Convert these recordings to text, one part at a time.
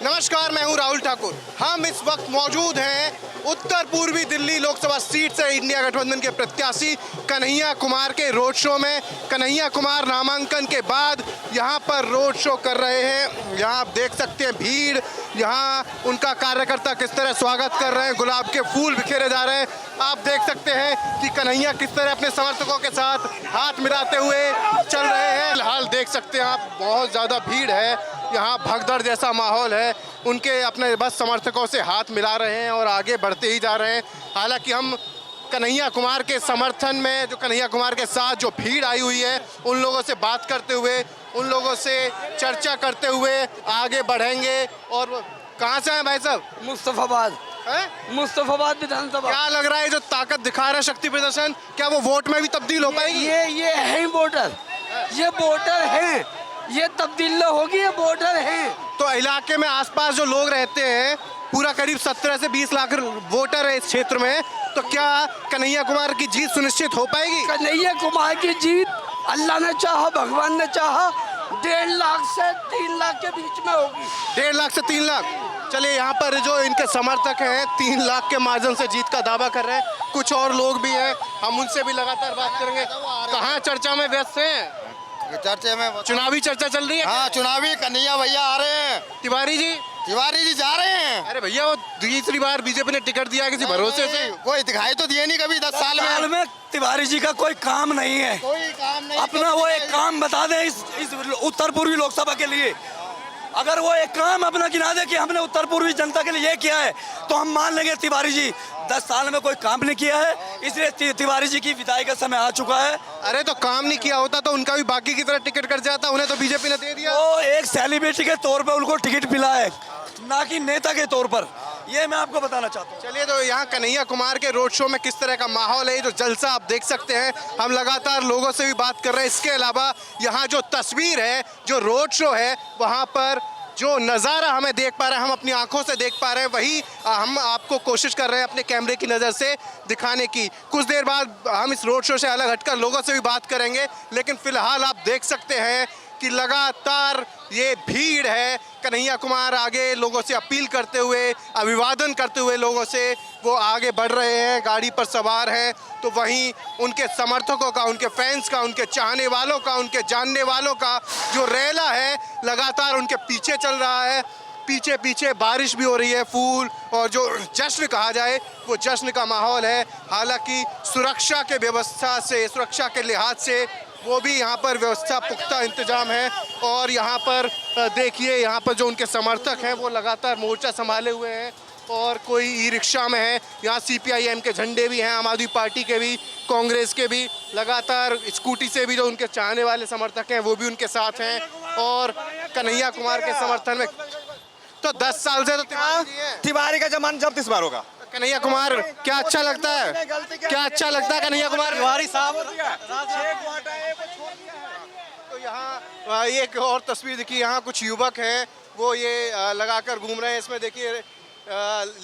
नमस्कार, मैं हूं राहुल ठाकुर। हम इस वक्त मौजूद हैं उत्तर पूर्वी दिल्ली लोकसभा सीट से इंडिया गठबंधन के प्रत्याशी कन्हैया कुमार के रोड शो में। कन्हैया कुमार नामांकन के बाद यहां पर रोड शो कर रहे हैं। यहां आप देख सकते हैं भीड़, यहां उनका कार्यकर्ता किस तरह स्वागत कर रहे हैं, गुलाब के फूल बिखेरे जा रहे हैं। आप देख सकते हैं कि कन्हैया किस तरह अपने समर्थकों के साथ हाथ मिलाते हुए चल रहे हैं। फिलहाल देख सकते हैं आप, बहुत ज़्यादा भीड़ है, यहाँ भगदड़ जैसा माहौल है। उनके अपने बस समर्थकों से हाथ मिला रहे हैं और आगे बढ़ते ही जा रहे हैं। हालांकि हम कन्हैया कुमार के समर्थन में, जो कन्हैया कुमार के साथ जो भीड़ आई हुई है, उन लोगों से बात करते हुए, उन लोगों से चर्चा करते हुए आगे बढ़ेंगे। और कहाँ से हैं भाई साहब? मुस्तफाबाद। मुस्तफाबाद विधानसभा। क्या लग रहा है जो ताकत दिखा रहा है शक्ति प्रदर्शन, क्या वो वोट में भी तब्दील हो पाएगी? ये है ही वोटर, ये वोटर हैं, ये तब्दील होगी, ये वोटर हैं। तो इलाके में आसपास जो लोग रहते हैं, पूरा करीब 17 से 20 लाख वोटर है इस क्षेत्र में, तो क्या कन्हैया कुमार की जीत सुनिश्चित हो पाएगी? कन्हैया कुमार की जीत अल्लाह ने चाहा, भगवान ने चाहा, 1.5 लाख से 3 लाख के बीच में होगी। 1.5 लाख से 3 लाख। चलिए, यहाँ पर जो इनके समर्थक हैं 3 लाख के मार्जिन से जीत का दावा कर रहे हैं। कुछ और लोग भी हैं, हम उनसे भी लगातार बात करेंगे। कहाँ चर्चा में व्यस्त हैं? चर्चे में चुनावी चर्चा चल रही है। हाँ, चुनावी कन्हैया भैया आ रहे हैं। तिवारी जी जा रहे हैं। अरे भैया, वो तीसरी बार बीजेपी ने टिकट दिया किसी भरोसे से? कोई दिखाई तो दिए नहीं कभी 10 साल में। तिवारी जी का कोई काम नहीं है, कोई काम नहीं। अपना वो एक काम बता दें इस उत्तर पूर्वी लोकसभा के लिए। अगर वो एक काम अपना गिना दे कि हमने उत्तर पूर्वी जनता के लिए ये किया है, तो हम मान लेंगे तिवारी जी 10 साल में कोई काम नहीं किया है, इसलिए तिवारी जी की विदाई का समय आ चुका है। अरे तो काम नहीं किया होता तो उनका भी बाकी की तरह टिकट कट जाता, उन्हें तो बीजेपी ने दे दिया। वो एक सेलिब्रिटी के तौर पे उनको टिकट मिला है, ना कि नेता के तौर पर, ये मैं आपको बताना चाहता हूँ। चलिए, तो यहाँ कन्हैया कुमार के रोड शो में किस तरह का माहौल है, जो जलसा आप देख सकते हैं। हम लगातार लोगों से भी बात कर रहे हैं। इसके अलावा यहाँ जो तस्वीर है, जो रोड शो है, वहाँ पर जो नज़ारा हमें देख पा रहे हैं, हम अपनी आंखों से देख पा रहे हैं, वही हम आपको कोशिश कर रहे हैं अपने कैमरे की नज़र से दिखाने की। कुछ देर बाद हम इस रोड शो से अलग हटकर लोगों से भी बात करेंगे, लेकिन फिलहाल आप देख सकते हैं कि लगातार ये भीड़ है। कन्हैया कुमार आगे लोगों से अपील करते हुए, अभिवादन करते हुए लोगों से वो आगे बढ़ रहे हैं, गाड़ी पर सवार हैं। तो वहीं उनके समर्थकों का, उनके फैंस का, उनके चाहने वालों का, उनके जानने वालों का जो रैला है लगातार उनके पीछे चल रहा है। पीछे पीछे बारिश भी हो रही है, फूल और जो जश्न कहा जाए वो जश्न का माहौल है। हालांकि सुरक्षा के व्यवस्था से, सुरक्षा के लिहाज से वो भी यहाँ पर व्यवस्था पुख्ता इंतजाम है। और यहाँ पर देखिए, यहाँ पर जो उनके समर्थक हैं वो लगातार मोर्चा संभाले हुए हैं, और कोई ई रिक्शा में है। यहाँ CPIM के झंडे भी हैं, आम आदमी पार्टी के भी, कांग्रेस के भी। लगातार स्कूटी से भी जो उनके चाहने वाले समर्थक हैं वो भी उनके साथ हैं। और कन्हैया कुमार के समर्थन में तो 10 साल से तो तिवारी का जमान जब्त इस बार होगा। कन्हैया कुमार क्या अच्छा लगता है? क्या अच्छा लगता है कन्हैया कुमार? तिवारी साहब। तो यहाँ एक और तस्वीर देखिए, यहाँ कुछ युवक हैं, वो ये लगाकर घूम रहे हैं। इसमें देखिए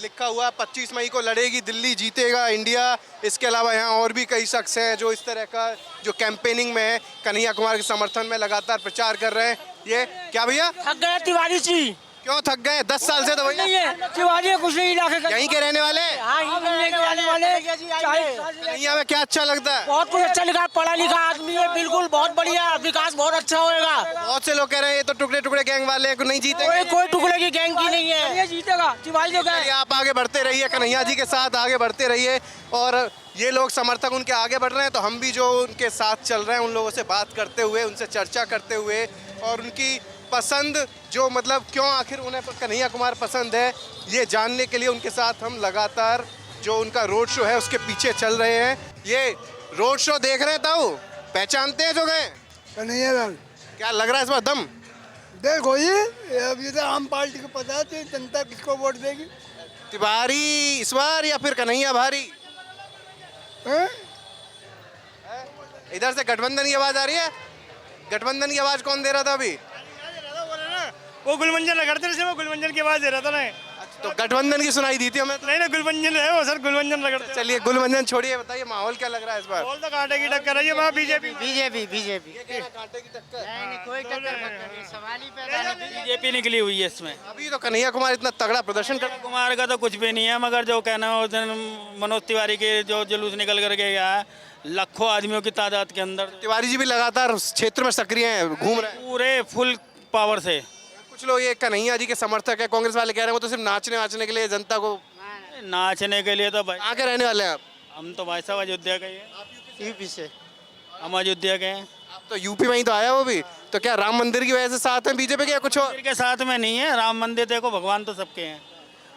लिखा हुआ 25 मई को लड़ेगी दिल्ली, जीतेगा इंडिया। इसके अलावा यहाँ और भी कई शख्स हैं जो इस तरह का जो कैंपेनिंग में है, कन्हैया कुमार के समर्थन में लगातार प्रचार कर रहे हैं। ये क्या भैया? थक गए तिवारी जी। क्यों थक गए? 10 साल से तो भैया तिवारी कुछ नहीं इलाके का, यहीं के रहने वाले हैं। हाँ, यहीं के रहने वाले। कन्हैया में क्या अच्छा लगता है? बहुत कुछ अच्छा लिखा, पढ़ा लिखा आदमी है, बिल्कुल बहुत बढ़िया, विकास बहुत अच्छा होएगा। बहुत से लोग कह रहे हैं ये तो टुकड़े टुकड़े गैंग वाले हैं, नहीं जीतेंगे। कोई टुकड़े की गैंग की नहीं है, ये जीतेगा तिवारी जो चलिए, आप आगे बढ़ते रहिए, कन्हैया जी के साथ आगे बढ़ते रहिए। और ये लोग समर्थक उनके आगे बढ़ रहे हैं, तो हम भी जो उनके साथ चल रहे हैं उन लोगों से बात करते हुए, उनसे चर्चा करते हुए, और उनकी पसंद जो मतलब क्यों आखिर उन्हें कन्हैया कुमार पसंद है, ये जानने के लिए उनके साथ हम लगातार जो उनका रोड शो है उसके पीछे चल रहे हैं। ये रोड शो देख रहे हैं, ताऊ पहचानते हैं जो गए? कन्हैया लाल। क्या लग रहा है इस बार दम? देखो ये अब ये तो आम पार्टी को पता है जनता किसको वोट देगी। तिवारी इस बार या फिर कन्हैया भारी? इधर से गठबंधन की आवाज आ रही है। गठबंधन की आवाज कौन दे रहा था अभी? वो गुलमंजन करते थे, वो गुलमंजन की आवाज दे रहा था ना। तो गठबंधन की सुनाई दी थी हमें तो। नहीं गुलबंजन है वो सर, गुलबंजन रगड़ते। चलिए गुलबंधन छोड़िए, बताइए माहौल क्या लग रहा है इस बार? बोल तो कांटे की टक्कर है ये वहाँ बीजेपी। बीजेपी बीजेपी कांटे की टक्कर। नहीं कोई टक्कर नहीं, सवाल ही पैदा नहीं। बीजेपी निकली हुई है इसमें। अभी तो कन्हैया कुमार इतना तगड़ा प्रदर्शन कर कुमार का तो कुछ भी नहीं है, मगर जो कहना है उस दिन मनोज तिवारी के जो जुलूस निकल करके गया है, लाखों आदमियों की तादाद के अंदर तिवारी जी भी लगातार क्षेत्र में सक्रिय हैं, घूम रहे हैं। पूरे फुल पावर से। कुछ लोग ये कन्हैया जी के समर्थक है, कांग्रेस वाले कह रहे हैं वो तो सिर्फ नाचने वाचने के लिए जनता को। नाचने के लिए तो भाई कहाँ के रहने वाले हैं आप? हम तो भाई साहब अयोध्या के ही हैं। यूपी से हम अयोध्या के हैं। आप तो यूपी में ही तो आया वो भी। तो क्या राम मंदिर की वजह से साथ हैं बीजेपी के या कुछ और? मंदिर के साथ में नहीं है, राम मंदिर देखो भगवान तो सबके हैं,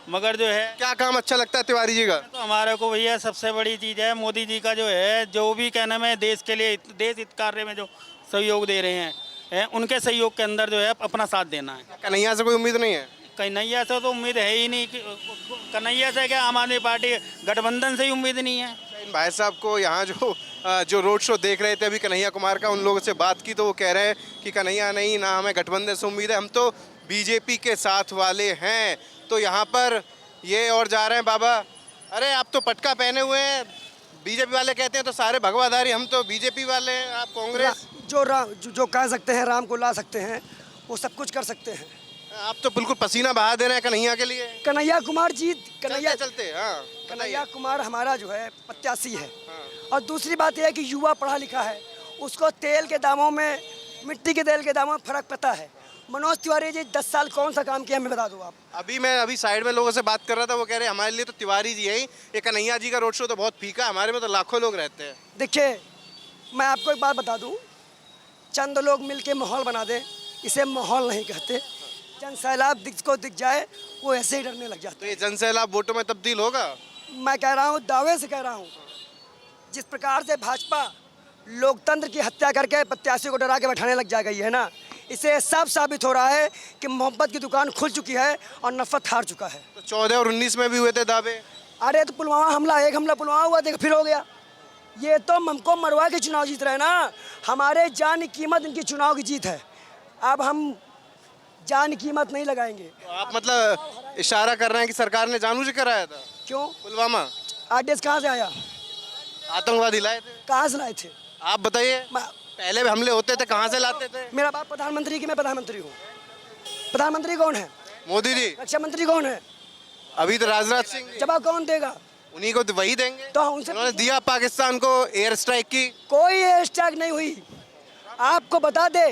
मगर जो है क्या काम अच्छा लगता है तिवारी जी का? तो हमारे को भैया सबसे बड़ी चीज़ है मोदी जी का जो है, जो भी कहना है देश के लिए, देश हित कार्य में जो सहयोग दे रहे हैं, उनके सहयोग के अंदर जो है अपना साथ देना है। कन्हैया से कोई उम्मीद नहीं है? कन्हैया से तो उम्मीद है ही नहीं। कन्हैया से क्या, आम आदमी पार्टी गठबंधन से ही उम्मीद नहीं है। इन भाई साहब को यहाँ जो रोड शो देख रहे थे अभी कन्हैया कुमार का, उन लोगों से बात की तो वो कह रहे हैं कि कन्हैया नहीं, ना हमें गठबंधन से उम्मीद है, हम तो बीजेपी के साथ वाले हैं। तो यहाँ पर ये और जा रहे हैं बाबा। अरे आप तो पटका पहने हुए हैं, बीजेपी वाले कहते हैं तो सारे भगवाधारी, हम तो बीजेपी वाले हैं, आप कांग्रेस। जो कह सकते हैं राम को ला सकते हैं, वो सब कुछ कर सकते हैं। आप तो बिल्कुल पसीना बहा दे रहे हैं कन्हैया के लिए। कन्हैया कुमार जी, चलते हाँ कन्हैया कुमार हमारा जो है प्रत्याशी है। और दूसरी बात यह है कि युवा पढ़ा लिखा है, उसको तेल के दामों में, मिट्टी के तेल के दामों में फर्क पता है। मनोज तिवारी जी 10 साल कौन सा काम किया हमें बता दो आप। अभी साइड में लोगों से बात कर रहा था, वो कह रहे हैं हमारे लिए तो तिवारी जी है ही, ये कन्हैया जी का रोड शो तो बहुत फीका है, हमारे में तो लाखों लोग रहते हैं। देखिए मैं आपको एक बात बता दूं, चंद लोग मिलके माहौल बना दें, इसे माहौल नहीं कहते। जन सैलाब को दिख जाए वो ऐसे ही डरने लग तो जाते ये जन सैलाब वोटों में तब्दील होगा? मैं कह रहा हूँ, दावे से कह रहा हूँ, जिस प्रकार से भाजपा लोकतंत्र की हत्या करके प्रत्याशी को डरा के बैठाने लग जा गई है ना, इसे साफ साबित हो रहा है कि मोहब्बत की दुकान खुल चुकी है और नफरत हार चुका है। तो 14 और 19 में भी हुए थे दावे। अरे तो पुलवामा हमला, एक हमला पुलवामा हुआ, देख फिर हो गया। ये तो हमको मरवा के चुनाव जीत रहे हैं ना, हमारे जान की कीमत इनकी चुनाव की जीत है। अब हम जान की कीमत नहीं लगाएंगे। तो आप मतलब इशारा कर रहे हैं कि सरकार ने जानबूझ के कराया था क्यों? पुलवामा? आदेश कहाँ से आया? आतंकवादी लाए थे? कहाँ से लाए थे? आप बताइए, मैं- पहले भी हमले होते थे, कहाँ से लाते थे? मेरा बाप प्रधानमंत्री की, मैं प्रधानमंत्री हूँ। प्रधानमंत्री कौन है? मोदी जी। रक्षा मंत्री कौन है? अभी तो राजनाथ सिंह, जवाब कौन देगा? उन्हीं को तो वही देंगे। तो उनसे उन्होंने दिया पाकिस्तान को एयर स्ट्राइक की। कोई एयर स्ट्राइक नहीं हुई। आपको बता दे,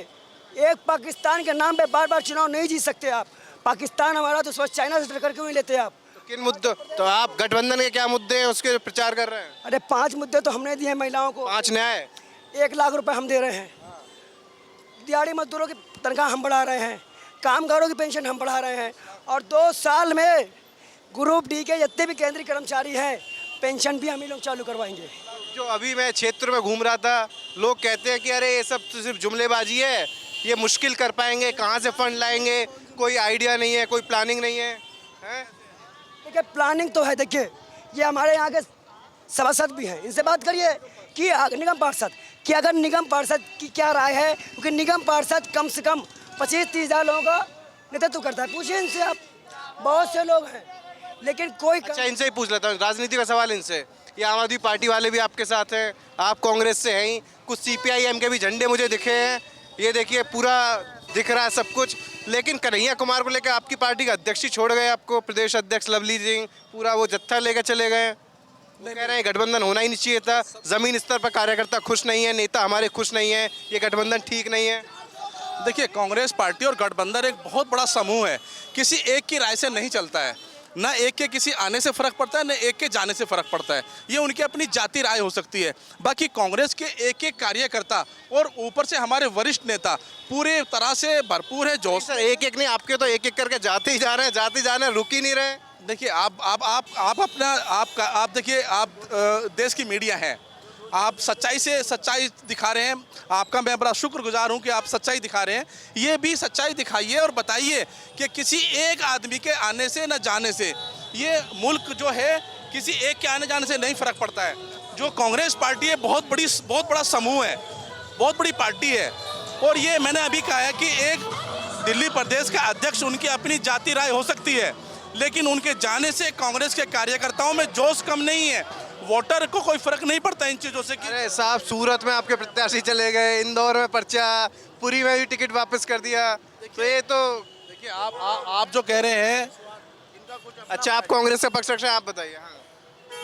एक पाकिस्तान के नाम पे बार बार चुनाव नहीं जीत सकते आप। पाकिस्तान हमारा तो स्वच्छ चाइना से टक्कर क्यों नहीं लेते आप? तो किन मुद्दों, तो आप गठबंधन के क्या मुद्दे हैं उसके प्रचार कर रहे हैं? अरे 5 मुद्दे तो हमने दिए हैं महिलाओं को। 5 न्याय। 1 लाख रुपए हम दे रहे हैं, दिहाड़ी मजदूरों की तनख्वाह हम बढ़ा रहे हैं, कामगारों की पेंशन हम बढ़ा रहे हैं, और 2 साल में ग्रुप डी के जितने भी केंद्रीय कर्मचारी हैं पेंशन भी हम ही लोग चालू करवाएंगे। जो अभी मैं क्षेत्र में घूम रहा था, लोग कहते हैं कि अरे ये सब तो सिर्फ जुमलेबाजी है, ये मुश्किल कर पाएंगे, कहाँ से फंड लाएंगे, कोई आइडिया नहीं है, कोई प्लानिंग नहीं है, हैं? देखिए प्लानिंग तो है। देखिए ये हमारे यहाँ के सभासद भी हैं, इनसे बात करिए कि निगम पार्षद कि अगर निगम पार्षद की क्या राय है, क्योंकि निगम पार्षद कम से कम 25-30 हज़ार लोगों का नेतृत्व करता है। पूछिए इनसे आप, बहुत से लोग हैं लेकिन कोई अच्छा इनसे ही पूछ लेता हूँ, राजनीति का सवाल इनसे। ये आम आदमी पार्टी वाले भी आपके साथ हैं, आप कांग्रेस से हैं ही, कुछ CPIM के भी झंडे मुझे दिखे हैं, ये देखिए पूरा दिख रहा है सब कुछ। लेकिन कन्हैया कुमार को लेकर आपकी पार्टी का अध्यक्ष ही छोड़ गए, आपको प्रदेश अध्यक्ष लवली सिंह पूरा वो जत्था लेकर चले गए। वो कह रहे हैं गठबंधन होना ही नहीं चाहिए था, जमीन स्तर पर कार्यकर्ता खुश नहीं है, नेता हमारे खुश नहीं है, ये गठबंधन ठीक नहीं है। देखिए कांग्रेस पार्टी और गठबंधन एक बहुत बड़ा समूह है, किसी एक की राय से नहीं चलता है, ना एक के किसी आने से फ़र्क पड़ता है, ना एक के जाने से फ़र्क पड़ता है। ये उनकी अपनी जाति राय हो सकती है। बाकी कांग्रेस के एक कार्यकर्ता और ऊपर से हमारे वरिष्ठ नेता पूरे तरह से भरपूर है जोश। सर एक नहीं, आपके तो एक करके जाते ही जा रहे हैं, जाते ही जा रहे हैं, रुक ही नहीं रहे। देखिए आप देखिए, आप देश की मीडिया है, आप सच्चाई से सच्चाई दिखा रहे हैं, आपका मैं बड़ा शुक्रगुजार हूं कि आप सच्चाई दिखा रहे हैं। ये भी सच्चाई दिखाइए और बताइए कि किसी एक आदमी के आने से न जाने से ये मुल्क जो है किसी एक के आने जाने से नहीं फ़र्क पड़ता है। जो कांग्रेस पार्टी है बहुत बड़ा समूह है, बहुत बड़ी पार्टी है। और ये मैंने अभी कहा है कि एक दिल्ली प्रदेश का अध्यक्ष, उनकी अपनी जाति राय हो सकती है, लेकिन उनके जाने से कांग्रेस के कार्यकर्ताओं में जोश कम नहीं है। वोटर को कोई फर्क नहीं पड़ता इन चीजों से कि अरे साहब, सूरत में आपके प्रत्याशी चले गए, इंदौर में पर्चा, पुरी में भी टिकट वापस कर दिया, तो ये तो देखिए आप जो कह रहे हैं, अच्छा आप कांग्रेस का पक्ष रखते हैं, आप बताइए। हाँ।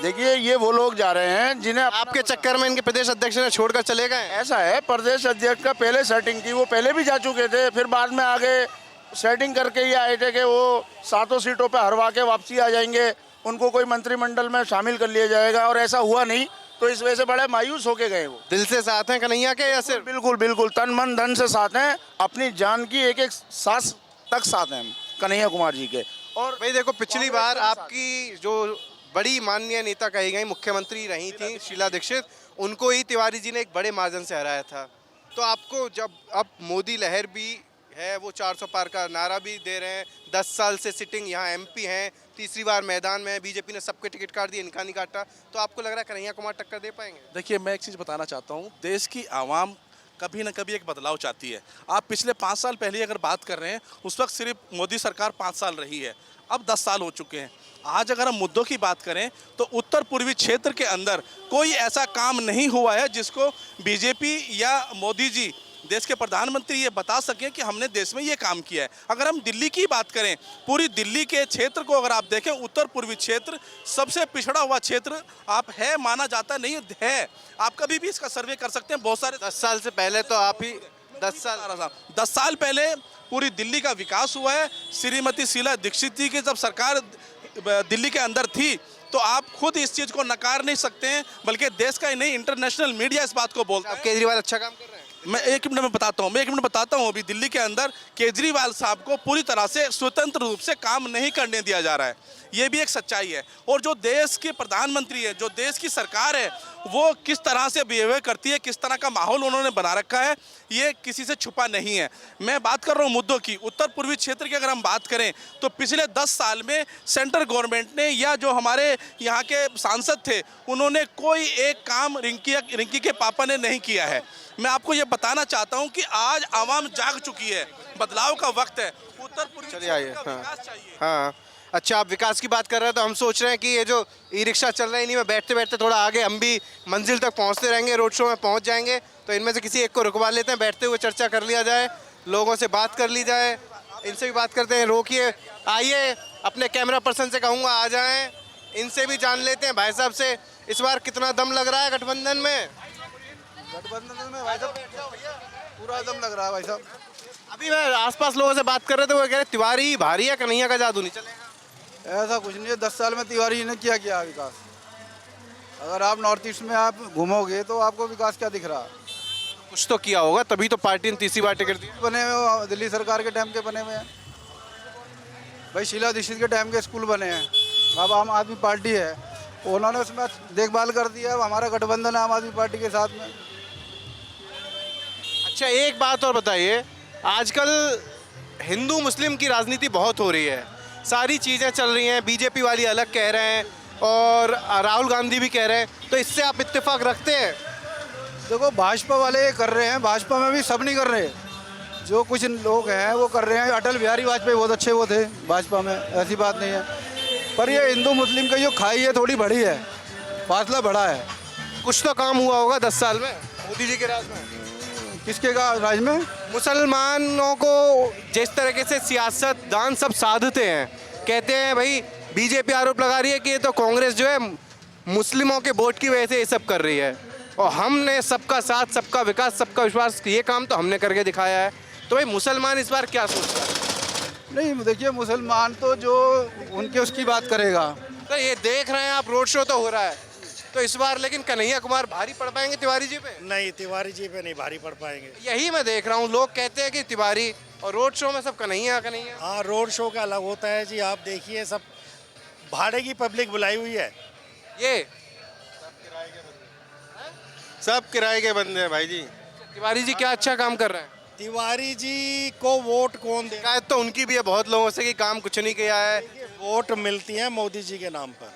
देखिए ये वो लोग जा रहे हैं जिन्हें आपके चक्कर में इनके प्रदेश अध्यक्ष ने छोड़कर चले गए। ऐसा है, प्रदेश अध्यक्ष का पहले सेटिंग की, वो पहले भी जा चुके थे, फिर बाद में आगे सेटिंग करके ही आए थे कि वो 7 सीटों पे हरवा के वापसी आ जाएंगे, उनको कोई मंत्रिमंडल में शामिल कर लिया जाएगा, और ऐसा हुआ नहीं, तो इस वजह से बड़े मायूस होके गए वो। दिल से साथ हैं कन्हैया के या सिर्फ? बिल्कुल बिल्कुल, तन मन धन से साथ हैं, अपनी जान की एक एक सांस तक साथ हैं कन्हैया कुमार जी के। और भाई देखो, पिछली बार आपकी जो बड़ी माननीय नेता कही गई मुख्यमंत्री रही थी शीला दीक्षित, उनको ही तिवारी जी ने एक बड़े मार्जिन से हराया था। तो आपको जब अब मोदी लहर भी है, वो 400 पार का नारा भी दे रहे हैं, 10 साल से सिटिंग यहाँ एमपी हैं, तीसरी बार मैदान में, बीजेपी ने सबके टिकट काट दिए, इनका नहीं काटा, तो आपको लग रहा है कन्हैया कुमार टक्कर दे पाएंगे? देखिए मैं एक चीज़ बताना चाहता हूँ, देश की आवाम कभी ना कभी एक बदलाव चाहती है। आप पिछले 5 साल पहले अगर बात कर रहे हैं, उस वक्त सिर्फ मोदी सरकार 5 साल रही है, अब 10 साल हो चुके हैं। आज अगर हम मुद्दों की बात करें तो उत्तर पूर्वी क्षेत्र के अंदर कोई ऐसा काम नहीं हुआ है जिसको बीजेपी या मोदी जी, देश के प्रधानमंत्री, ये बता सकें कि हमने देश में ये काम किया है। अगर हम दिल्ली की बात करें, पूरी दिल्ली के क्षेत्र को अगर आप देखें, उत्तर पूर्वी क्षेत्र सबसे पिछड़ा हुआ क्षेत्र आप है माना जाता नहीं है। आप कभी भी इसका सर्वे कर सकते हैं। बहुत सारे 10 साल से पहले तो आप ही 10 साल पहले पूरी दिल्ली का विकास हुआ है। श्रीमती शीला दीक्षित जी की जब सरकार दिल्ली के अंदर थी, तो आप खुद इस चीज़ को नकार नहीं सकते हैं, बल्कि देश का ही नहीं, इंटरनेशनल मीडिया इस बात को बोलता है। केजरीवाल अच्छा काम कर रहे हैं। मैं एक मिनट में बताता हूँ। अभी दिल्ली के अंदर केजरीवाल साहब को पूरी तरह से स्वतंत्र रूप से काम नहीं करने दिया जा रहा है, ये भी एक सच्चाई है। और जो देश के प्रधानमंत्री है, जो देश की सरकार है, वो किस तरह से बिहेवियर करती है, किस तरह का माहौल उन्होंने बना रखा है, ये किसी से छुपा नहीं है। मैं बात कर रहा हूँ मुद्दों की। उत्तर पूर्वी क्षेत्र की अगर हम बात करें तो पिछले 10 साल में सेंट्रल गवर्नमेंट ने या जो हमारे यहाँ के सांसद थे, उन्होंने कोई एक काम रिंकी के पापा ने नहीं किया है। मैं आपको ये बताना चाहता हूँ कि आज आवाम जाग चुकी है, बदलाव का वक्त है। उत्तर पूर्वी क्षेत्र का विकास चाहिए। हाँ, अच्छा आप विकास की बात कर रहे हैं, तो हम सोच रहे हैं कि ये जो ई रिक्शा चल रहा है, इन्हीं में बैठते बैठते थोड़ा आगे हम भी मंजिल तक पहुंचते रहेंगे, रोड शो में पहुंच जाएंगे, तो इनमें से किसी एक को रुकवा लेते हैं, बैठते हुए चर्चा कर लिया जाए, लोगों से बात कर ली जाए। इनसे भी बात करते हैं। रोकिए, आइए, अपने कैमरा पर्सन से कहूँगा आ जाएँ, इनसे भी जान लेते हैं भाई साहब से, इस बार कितना दम लग रहा है गठबंधन में? गठबंधन में भाई साहब पूरा दम लग रहा है भाई साहब। अभी मैं आसपास लोगों से बात कर रहे थे, वो कह रहे तिवारी भारी है, कन्हैया का जादू नहीं चलेगा। ऐसा कुछ नहीं है, 10 साल में तिवारी जी ने किया विकास। अगर आप नॉर्थ ईस्ट में आप घूमोगे तो आपको विकास क्या दिख रहा है? कुछ तो किया होगा, तभी तो पार्टी ने तीसरी बार टिकट दी। बने हुए दिल्ली सरकार के टाइम के बने हुए हैं भाई, शीला दीक्षित के टाइम के स्कूल बने हैं। अब आम आदमी पार्टी है, उन्होंने उसमें देखभाल कर दिया। अब हमारा गठबंधन है आम आदमी पार्टी के साथ में। अच्छा एक बात और बताइए, आजकल हिंदू मुस्लिम की राजनीति बहुत हो रही है, सारी चीज़ें चल रही हैं, बीजेपी वाली अलग कह रहे हैं और राहुल गांधी भी कह रहे हैं, तो इससे आप इत्तेफाक रखते हैं? देखो भाजपा वाले ये कर रहे हैं, भाजपा में भी सब नहीं कर रहे, जो कुछ लोग हैं वो कर रहे हैं। अटल बिहारी वाजपेयी बहुत अच्छे वो थे भाजपा में, ऐसी बात नहीं है, पर ये हिंदू मुस्लिम की जो खाई है थोड़ी बड़ी है, फासला बड़ा है। कुछ तो काम हुआ होगा 10 साल में मोदी जी के राज में। किसके राज में? मुसलमानों को जिस तरीके से सियासतदान सब साधते हैं, कहते हैं भाई बीजेपी आरोप लगा रही है कि ये तो कांग्रेस जो है मुस्लिमों के वोट की वजह से ये सब कर रही है, और हमने सबका साथ, सबका विकास, सबका विश्वास, ये काम तो हमने करके दिखाया है। तो भाई मुसलमान इस बार क्या सोच रहा है? नहीं देखिए, मुसलमान तो जो उनके उसकी बात करेगा। तो ये देख रहे हैं आप, रोड शो तो हो रहा है, तो इस बार लेकिन कन्हैया कुमार भारी पड़ पाएंगे तिवारी जी पे? नहीं, तिवारी जी पे नहीं भारी पड़ पाएंगे। यही मैं देख रहा हूँ, लोग कहते हैं कि तिवारी, और रोड शो में सब कन्हैया। हाँ, रोड शो का अलग होता है जी। आप देखिए, सब भाड़े की पब्लिक बुलाई हुई है। ये सब किराए के बंदे हैं भाई जी। तिवारी जी क्या अच्छा काम कर रहे हैं? तिवारी जी को वोट कौन दे? शिकायत तो उनकी भी है बहुत लोगों से कि काम कुछ नहीं किया है। वोट मिलती है मोदी जी के नाम पर।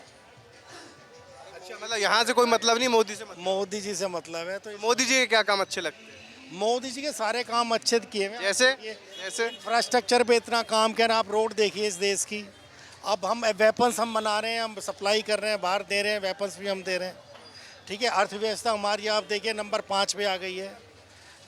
अच्छा, मतलब यहाँ से कोई मतलब नहीं, मोदी से मतलब? मोदी जी से मतलब है। तो मोदी जी के क्या काम अच्छे लगते हैं? मोदी जी के सारे काम अच्छे किए हुए हैं। जैसे इंफ्रास्ट्रक्चर पे इतना काम किया ना, आप रोड देखिए इस देश की, अब हम वेपन्स हम बना रहे हैं, हम सप्लाई कर रहे हैं, बाहर दे रहे हैं, वेपन्स भी हम दे रहे हैं। ठीक है, अर्थव्यवस्था हमारी आप देखिए नंबर 5 पे आ गई है।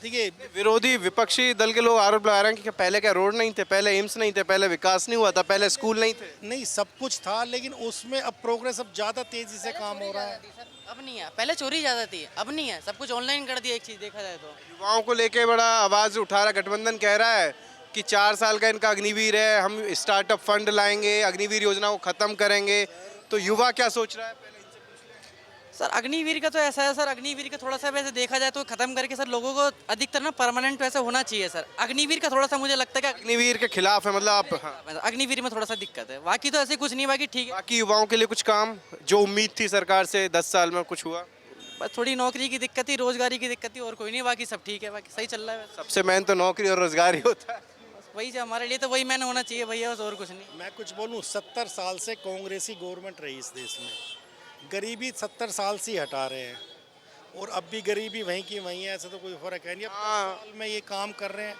देखिए, विरोधी विपक्षी दल के लोग आरोप लगा रहे हैं कि पहले क्या रोड नहीं थे, पहले एम्स नहीं थे, पहले विकास नहीं हुआ था, पहले स्कूल नहीं थे। नहीं सब कुछ था, लेकिन उसमें अब प्रोग्रेस अब ज़्यादा तेज़ी से काम हो रहा है। अब नहीं है, पहले चोरी ज़्यादा थी, अब नहीं है, सब कुछ ऑनलाइन कर दिया। एक चीज़ देखा जाए तो युवाओं को लेके बड़ा आवाज उठा रहा गठबंधन, कह रहा है कि 4 साल का इनका अग्निवीर है, हम स्टार्टअप फंड लाएंगे, अग्निवीर योजना को खत्म करेंगे। तो युवा क्या सोच रहा है? सर अग्निवीर का तो ऐसा है सर, अग्निवीर का थोड़ा सा वैसे देखा जाए तो खत्म करके सर लोगों को अधिकतर ना परमानेंट वैसे होना चाहिए सर। अग्निवीर का थोड़ा सा मुझे लगता है कि अग्निवीर के खिलाफ है मतलब आप? हाँ। अग्निवीर में थोड़ा सा दिक्कत है, बाकी तो ऐसे कुछ नहीं, बाकी ठीक है। बाकी युवाओं के लिए कुछ काम जो उम्मीद थी सरकार से 10 साल में कुछ हुआ? बस थोड़ी नौकरी की दिक्कत थी, रोजगारी की दिक्कत थी, और कोई नहीं, बाकी सब ठीक है, बाकी सही चल रहा है। सबसे मेन तो नौकरी और रोजगार ही होता है। बस वही जो हमारे लिए तो वही मैंने होना चाहिए भैया, बस और कुछ नहीं। मैं कुछ बोलूं, 70 साल से कांग्रेसी गवर्नमेंट रही इस देश में, गरीबी 70 साल से ही हटा रहे हैं, और अब भी गरीबी वहीं की वहीं है, ऐसा तो कोई फर्क है नहीं। अब 10 साल में ये काम कर रहे हैं,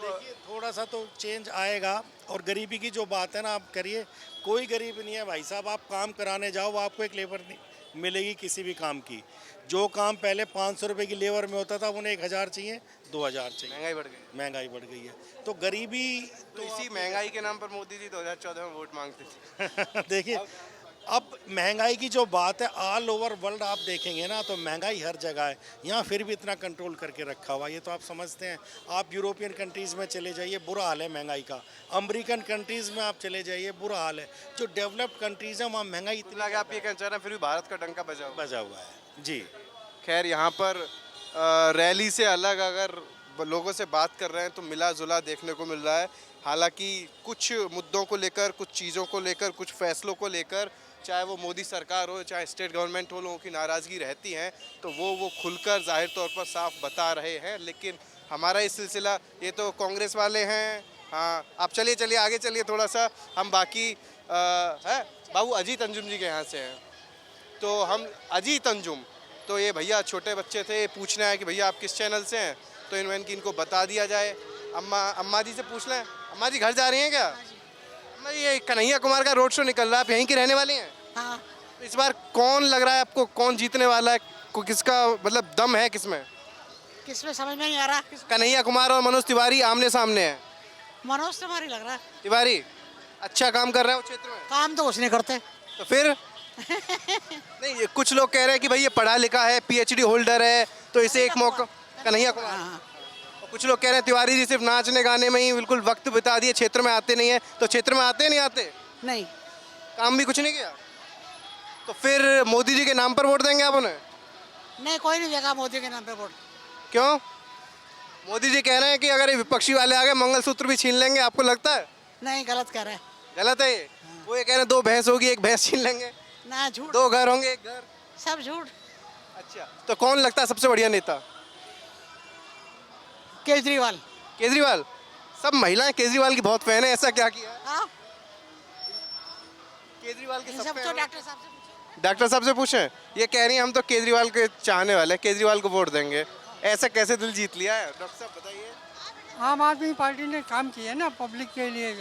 देखिए थोड़ा सा तो चेंज आएगा। और गरीबी की जो बात है ना, आप करिए, कोई गरीब नहीं है भाई साहब। आप काम कराने जाओ, आपको एक लेबर नहीं मिलेगी किसी भी काम की। जो काम पहले 500 रुपये की लेबर में होता था, उन्हें 1000 चाहिए, 2000 चाहिए। महंगाई बढ़ गई। महंगाई बढ़ गई है, तो गरीबी तो इसी महंगाई के नाम पर मोदी जी 2014 में वोट मांगते थे। देखिए, अब महंगाई की जो बात है, ऑल ओवर वर्ल्ड आप देखेंगे ना, तो महंगाई हर जगह है। यहाँ फिर भी इतना कंट्रोल करके रखा हुआ, ये तो आप समझते हैं। आप यूरोपियन कंट्रीज़ में चले जाइए, बुरा हाल है महंगाई का। अमेरिकन कंट्रीज़ में आप चले जाइए, बुरा हाल है। जो डेवलप्ड कंट्रीज़ हैं वहाँ महंगाई इतना लगा आप ये कहना चाह रहे हैं, फिर भी भारत का डंका बजा हुआ है। जी, खैर यहाँ पर रैली से अलग अगर लोगों से बात कर रहे हैं तो मिला जुला देखने को मिल रहा है। हालांकि कुछ मुद्दों को लेकर, कुछ चीज़ों को लेकर, कुछ फैसलों को लेकर, चाहे वो मोदी सरकार हो, चाहे स्टेट गवर्नमेंट हो, लोगों की नाराज़गी रहती है, तो वो खुलकर जाहिर तौर पर साफ बता रहे हैं। लेकिन हमारा ये सिलसिला, ये तो कांग्रेस वाले हैं। हाँ, आप चलिए आगे चलिए थोड़ा सा, हम बाकी है बाबू अजीत अंजुम जी के यहाँ से हैं। तो हम अजीत अंजुम, तो ये भैया छोटे बच्चे थे, पूछना है कि भैया आप किस चैनल से हैं, तो इनको बता दिया जाए। अम्मा जी से पूछ लें। अम्मा जी घर जा रही हैं क्या? अम्मा जी, ये कन्हैया कुमार का रोड शो निकल रहा है, आप यहीं की रहने वाली हैं? हाँ। तो इस बार कौन लग रहा है आपको, कौन जीतने वाला है? किसका मतलब दम है किसमें? किसमें समझ में नहीं आ रहा। कन्हैया कुमार और मनोज तिवारी आमने सामने हैं। मनोज तिवारी लग रहा है। तिवारी अच्छा काम कर रहे हैं उस क्षेत्र में? काम तो कुछ नहीं करते। तो फिर नहीं, ये कुछ लोग कह रहे हैं कि भाई ये पढ़ा लिखा है, PhD होल्डर है, तो इसे एक मौका। कन्हैया कुमार। और कुछ लोग कह रहे हैं तिवारी जी सिर्फ नाचने गाने में ही बिल्कुल वक्त बिता दिए, क्षेत्र में आते नहीं है। तो क्षेत्र में आते नहीं आते? नहीं, काम भी कुछ नहीं किया। तो फिर मोदी जी के नाम पर वोट देंगे आप उन्हें? नहीं, कोई नहीं देगा मोदी के नाम पे वोट। क्यों? मोदी जी कह रहे हैं कि अगर ये विपक्षी वाले आ गए मंगलसूत्र भी छीन लेंगे, आपको लगता है? नहीं, गलत कह रहे हैं। गलत है ये? वो ये कह रहे हैं 2 भैंस होगी, 1 भैंस छीन लेंगे। ना, झूठ। 2 घर होंगे, 1 घर। सब झूठ। अच्छा, तो कौन लगता है सबसे बढ़िया नेता? केजरीवाल। केजरीवाल? सब महिलाएं केजरीवाल की बहुत फैन है, ऐसा क्या किया है? हाँ, केजरीवाल के इन सब सब फैन तो हैं। डॉक्टर साहब से पूछो। डॉक्टर साहब से पूछें? ये कह रही हैं हम तो केजरीवाल के चाहने वाले हैं, केजरीवाल को वोट देंगे। ऐसा कैसे दिल जीत लिया है? डॉक्टर साहब बताइए। आम आदमी पार्टी ने काम किया है ना पब्लिक के लिए।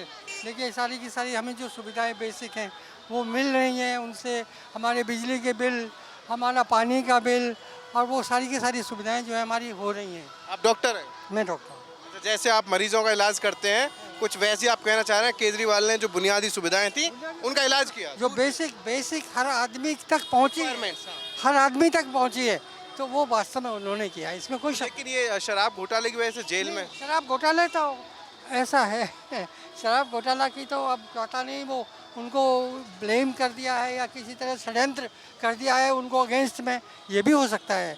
देखिए, सारी की सारी हमें जो सुविधाएं बेसिक हैं वो मिल रही हैं। उनसे हमारे बिजली के बिल, हमारा पानी का बिल, और वो सारी की सारी सुविधाएं जो है हमारी हो रही हैं। आप डॉक्टर हैं? मैं डॉक्टर हूँ। तो जैसे आप मरीजों का इलाज करते हैं, कुछ वैसे आप कहना चाह रहे हैं केजरीवाल ने जो बुनियादी सुविधाएं थी उनका इलाज किया? जो बेसिक हर आदमी तक पहुँची, Requirements, हर आदमी तक पहुँची है, तो वो वास्तव में उन्होंने किया, इसमें कोई शक। लेकिन ये शराब घोटाले की वजह से जेल में। शराब घोटाले तो ऐसा है, शराब घोटाला की तो अब पता नहीं, वो उनको ब्लेम कर दिया है या किसी तरह षड्यंत्र कर दिया है उनको अगेंस्ट में, ये भी हो सकता है।